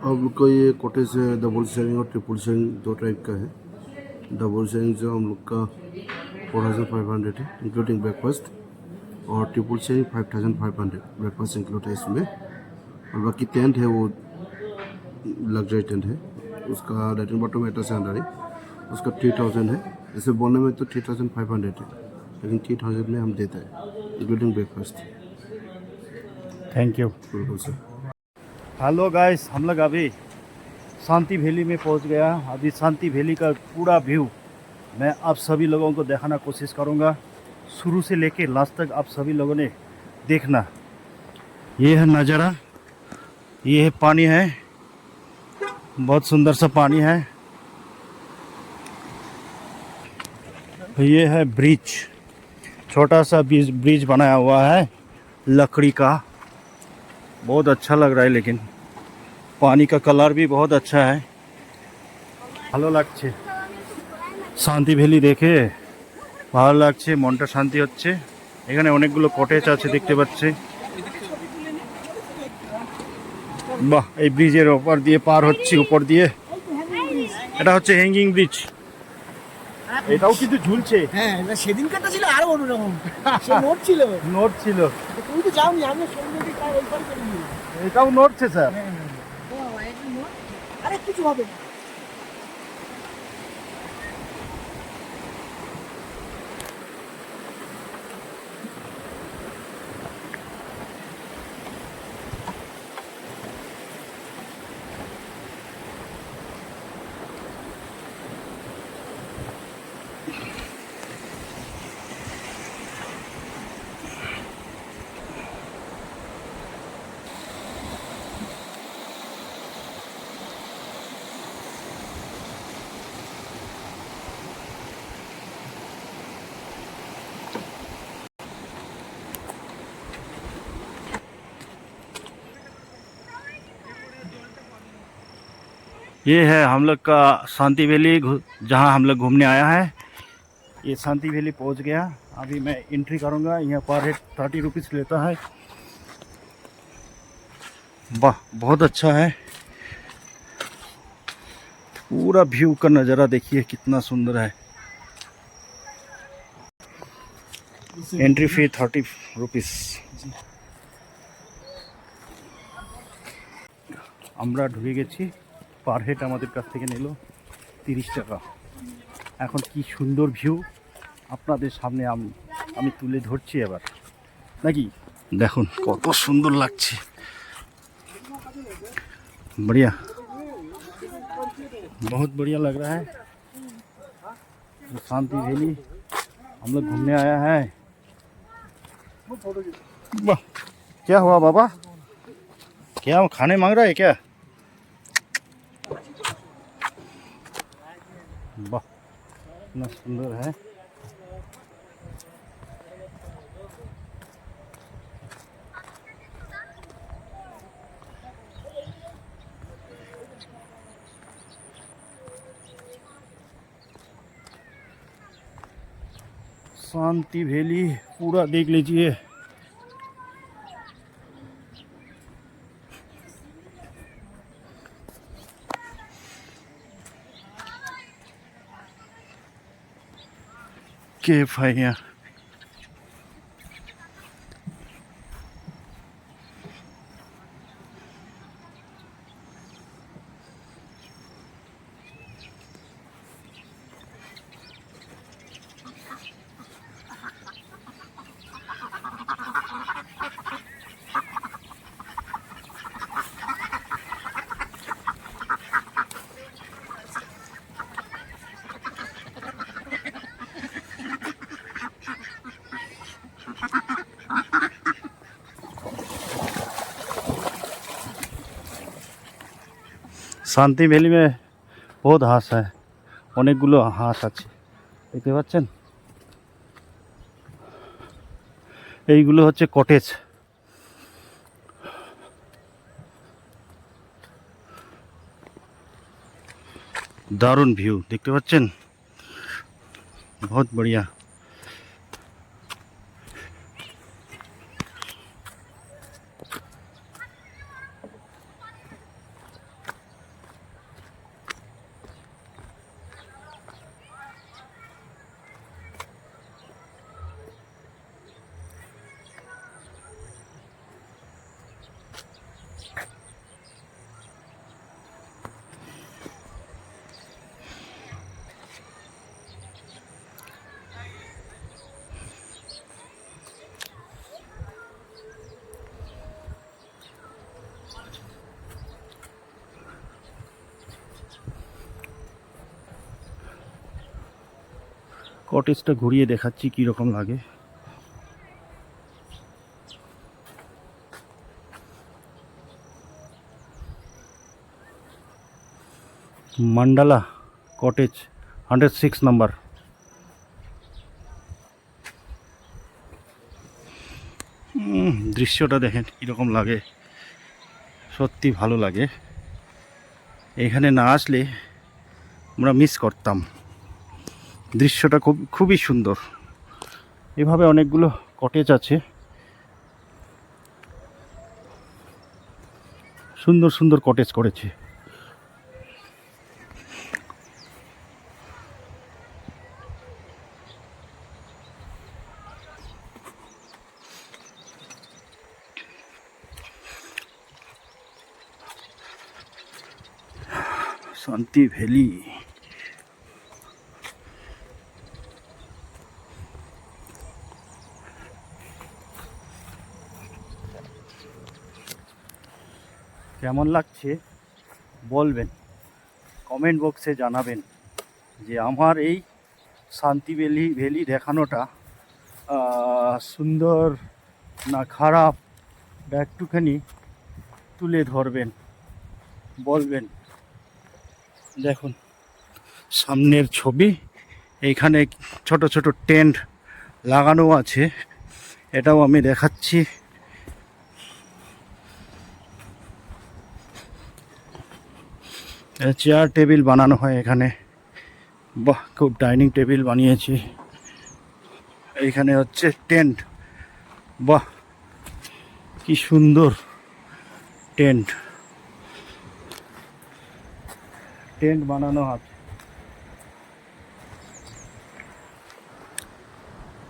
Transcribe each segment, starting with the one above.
आप लोग का ये कॉटेज है डबल शेयरिंग और ट्रिपल शेयरिंग दो टाइप का है। डबल शेयरिंग जो हम लोग का 4500 है इंक्लूडिंग ब्रेकफास्ट, और ट्रिपल शेयरिंग 5500 ब्रेकफास्ट इंक्लूड है इसमें। और बाकी टेंट है वो लग्जरी टेंट है, उसका लैट्रिन बाथरूम अटैच है अंदर ही, उसका 3000 है। जैसे बोलने में तो 3500 है, लेकिन 3000 में हम देते हैं इंक्लूडिंग ब्रेकफास्ट। Thank you. बिल्कुल सर। हेलो गाइस, हम लोग अभी शांति वैली में पहुंच गया। अभी शांति वैली का पूरा व्यू मैं आप सभी लोगों को दिखाना कोशिश करूंगा। शुरू से लेके लास्ट तक आप सभी लोगों ने देखना। ये है नज़ारा, ये है पानी है, बहुत सुंदर सा पानी है। ये है ब्रिज, छोटा सा ब्रिज बनाया हुआ है लकड़ी का, बहुत अच्छा लग रहा है। लेकिन पानी का कलर भी बहुत अच्छा है, ভালো লাগছে। শান্তি ভ্যালি দেখে ভালো লাগছে, মনটা শান্তি হচ্ছে। এখানে অনেকগুলো কটেজ আছে দেখতে পাচ্ছি। বাহ, এই ব্রিজের ওপর দিয়ে পার হচ্ছে, উপর দিয়ে। এটা হচ্ছে হ্যাঙ্গিং ব্রিজ, এটাও কিন্তু ঝুলছে। হ্যাঁ, সেদিনকারটা ছিল আরো অন্যরকম। সে নোট ছিল, নোট ছিল। তুমি তো যাওনি, আমি সন্ধ্যে প্রায় ওই পারে চলে গেলাম। এটাও নড়ছে স্যার। আরে কিছু হবে না। ये है हम लोग का शांति वैली, जहाँ हम लोग घूमने आया है। ये शांति वैली पहुँच गया। अभी मैं एंट्री करूँगा। यहाँ पर रेट 30 रुपीज़ लेता है। वाह, बहुत अच्छा है। पूरा व्यू का नज़ारा देखिए कितना सुंदर है। Entry fee 30 rupees. আমরা ঢুকে গেছি। পার হেড আমাদের কাছ থেকে নিল 30 টাকা। এখন কি সুন্দর ভিউ আপনাদের সামনে আমি তুলে ধরছি এবার, নাকি দেখুন কত সুন্দর লাগছে। बढ़िया, बहुत बढ़िया लग रहा है। शांति वैली हम लोग घूमने आया है। वाह, क्या हुआ बाबा, क्या खाने मांग रहा है क्या? वाह, इतना सुंदर है। शांति वैली पूरा देख लीजिए। केफ है यहाँ। শান্তি ভ্যালি में बहुत হাঁস है, অনেকগুলো হাঁস আছে দেখতে পাচ্ছেন। এইগুলো হচ্ছে কটেজ। দারুণ ভিউ দেখতে পাচ্ছেন, बहुत बढ़िया। কটেজটা ঘুরিয়ে দেখাচ্ছি কীরকম লাগে। Mandala cottage 106 number. দৃশ্যটা দেখেন কীরকম লাগে, সত্যি ভালো লাগে। এখানে না আসলে আমরা মিস করতাম। দৃশ্যটা খুবই সুন্দর। এভাবে অনেকগুলো কটেজ আছে, সুন্দর সুন্দর কটেজ করেছে। শান্তি ভ্যালি। কেমন লাগছে বলবেন, কমেন্ট বক্সে জানাবেন যে আমার এই শান্তি ভ্যালি দেখানোটা সুন্দর না খারাপ, একটুখানি তুলে ধরবেন, বলবেন। দেখুন সামনের ছবি, এইখানে ছোট ছোট টেন্ট লাগানো আছে, এটাও আমি দেখাচ্ছি। চেয়ার টেবিল বানানো হয় এখানে। বাহ, খুব ডাইনিং টেবিল বানিয়েছে। এইখানে হচ্ছে টেন্ট। বাহ, কি সুন্দর টেন্ট বানানো আছে।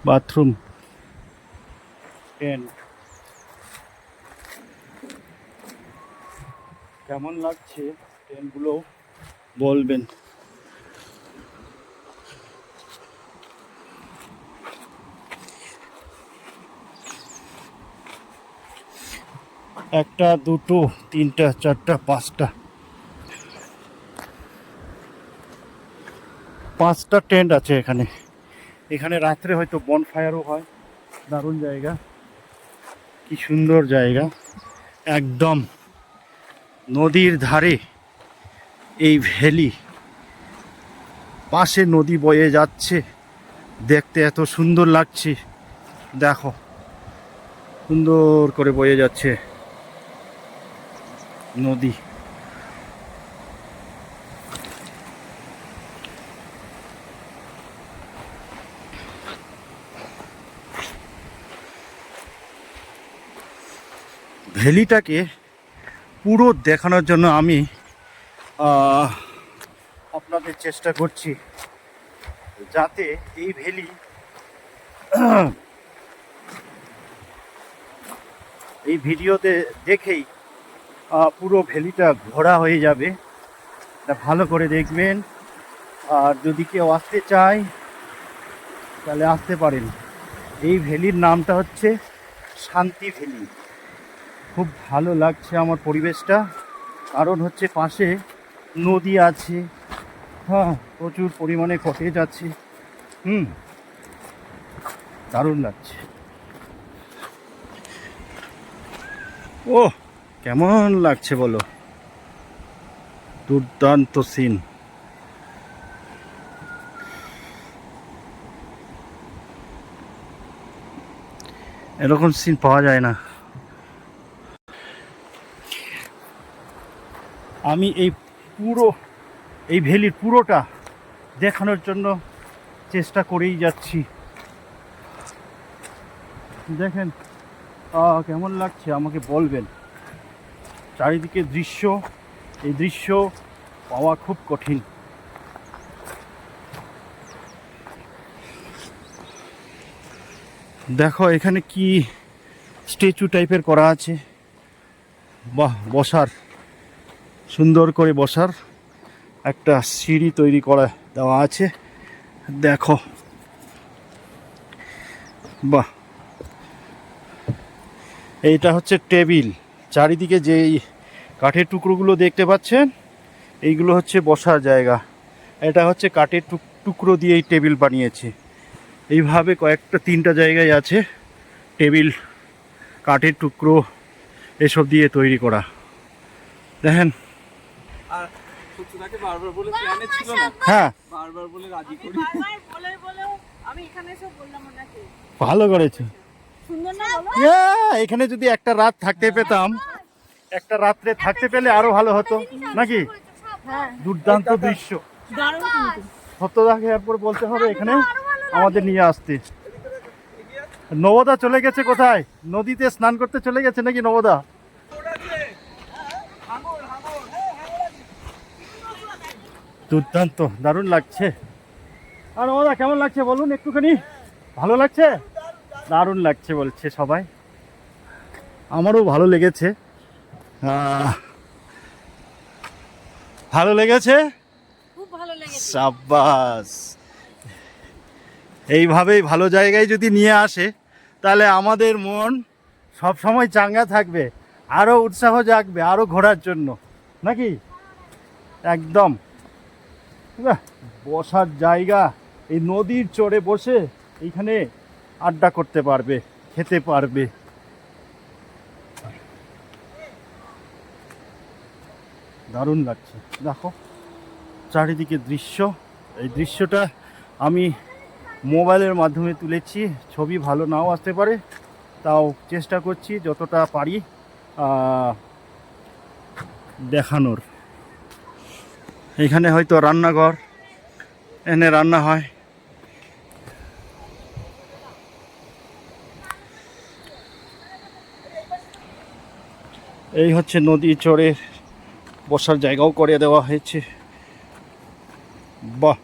Bathroom, tent. কেমন লাগছে টেন্টগুলো বলবেন। একটা, দুটো, তিনটা, চারটা, পাঁচটা টেন্ট আছে এখানে। এখানে রাত্রে হয়তো বনফায়ারও হয়। দারুণ জায়গা, কি সুন্দর জায়গা, একদম নদীর ধারে এই ভ্যালি, পাশে নদী বয়ে যাচ্ছে, দেখতে এত সুন্দর লাগছে। দেখো সুন্দর করে বয়ে যাচ্ছে নদী। ভ্যালিটাকে পুরো দেখানোর জন্য আমি আপনাদের চেষ্টা করছি, যাতে এই ভ্যালি এই ভিডিওতে দেখেই পুরো ভ্যালিটা ঘোরা হয়ে যাবে। তা ভালো করে দেখবেন, আর যদি কেউ আসতে চায় তাহলে আসতে পারেন। এই ভ্যালির নামটা হচ্ছে শান্তি ভ্যালি। খুব ভালো লাগছে আমার পরিবেশটা, কারণ হচ্ছে পাশে নদী আছে, হ্যাঁ, প্রচুর পরিমাণে কটেজ আছে। দারুণ লাগছে। ও কেমন লাগছে বলো, দুর্দান্ত সিন। এরকম সিন পাওয়া যায় না। আমি এই ভ্যালির পুরোটা দেখানোর জন্য চেষ্টা করেই যাচ্ছি। দেখেন কেমন লাগছে আমাকে বলবেন। চারিদিকে দৃশ্য, এই দৃশ্য পাওয়া খুব কঠিন। দেখো এখানে কি স্ট্যাচু টাইপের করা আছে। বাহ, বসার, সুন্দর করে বসার একটা সিঁড়ি তৈরি করা দেওয়া আছে। দেখো, বাহ, এইটা হচ্ছে টেবিল। চারিদিকে যেই কাঠের টুকরোগুলো দেখতে পাচ্ছেন, এইগুলো হচ্ছে বসার জায়গা। এটা হচ্ছে কাঠের টুকরো দিয়ে এই টেবিল বানিয়েছে। এইভাবে কয়েকটা 3টা জায়গায় আছে টেবিল, কাঠের টুকরো এসব দিয়ে তৈরি করা। দেখেন, আর সত্যটাকে বারবার বলে প্ল্যানে ছিল না, হ্যাঁ বারবার বলে রাজি করি। বারবার বলেও আমি এখানে এসে বললাম ওনাকে ভালো করেছে। সুন্দর না বলো? এখানে যদি একটা রাত থাকতে পেতাম, একটা রাত্রে থাকতে পেলে আরো ভালো হতো নাকি? হ্যাঁ, দুর্দান্ত দৃশ্য। দারুণ কিন্তু। সত্যদাকে এরপর বলতে হবে এখানে আমাদের নিয়ে আসতে। নবদা চলে গেছে কোথায়? নদীতে স্নান করতে চলে গেছে নাকি নবদা? দুর্দান্ত, দারুণ লাগছে। আর নবদা কেমন লাগছে বলুন একটুখানি? ভালো লাগছে? দারুণ লাগছে বলছে সবাই, আমারও ভালো লেগেছে। ভালো লেগেছে, খুব ভালো লেগেছে। সাব্বাস। এইভাবেই ভালো জায়গায় যদি নিয়ে আসে তাহলে আমাদের মন সব সময় চাঙ্গা থাকবে, আরো উৎসাহ জাগবে আরো ঘোরার জন্য, নাকি? একদম। বাহ, বসার জায়গা, এই নদীর চড়ে বসে এইখানে আড্ডা করতে পারবে, খেতে পারবে। দারুণ লাগছে। দেখো চারিদিকে দৃশ্য, এই দৃশ্যটা আমি মোবাইলের মাধ্যমে তুলেছি, ছবি ভালো নাও আসতে পারে, তাও চেষ্টা করছি যতটা পারি দেখানোর। এখানে হয়তো রান্নাঘর, এখানে রান্না হয়। এই হচ্ছে নদী চড়ে বসার জায়গাও করে দেওয়া হয়েছে। বাহ,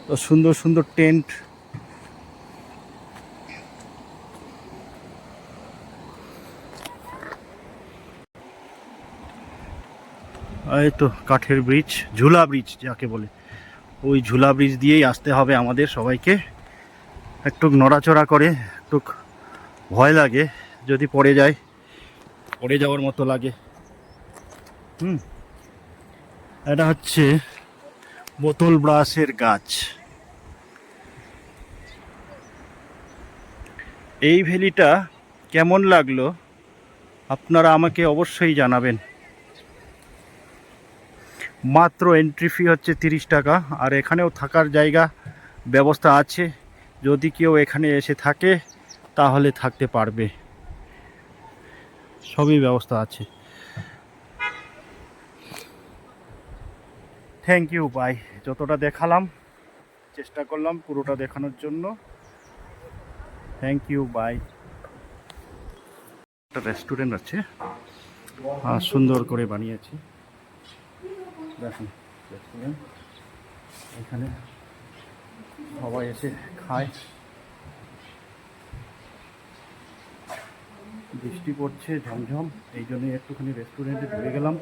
তো সুন্দর সুন্দর টেন্ট। এই তো কাঠের ব্রিজ, ঝুলা ব্রিজ যাকে বলে, ওই ঝুলা ব্রিজ দিয়েই আসতে হবে আমাদের সবাইকে। একটু নড়াচড়া করে, একটু ভয় লাগে যদি পড়ে যায়, পড়ে যাওয়ার মতো লাগে। এটা হচ্ছে বোতল ব্রাশের গাছ। এই ভ্যালিটা কেমন লাগলো আপনারা আমাকে অবশ্যই জানাবেন। মাত্র এন্ট্রি ফি হচ্ছে 30 টাকা, আর এখানেও থাকার জায়গা ব্যবস্থা আছে। যদি কেউ এখানে এসে থাকে তাহলে থাকতে পারবে, সবই ব্যবস্থা আছে। Thank you, bye. যতটা দেখালাম চেষ্টা করলাম পুরোটা দেখানোর জন্য। Thank you, bye. একটা রেস্টুরেন্ট আছে, সুন্দর করে বানিয়েছি, দেখুন রেস্টুরেন্ট। এখানে সবাই এসে খায়। বৃষ্টি পড়ছে ঝমঝম, এই জন্যই একটুখানি রেস্টুরেন্টে ঢুকে গেলাম।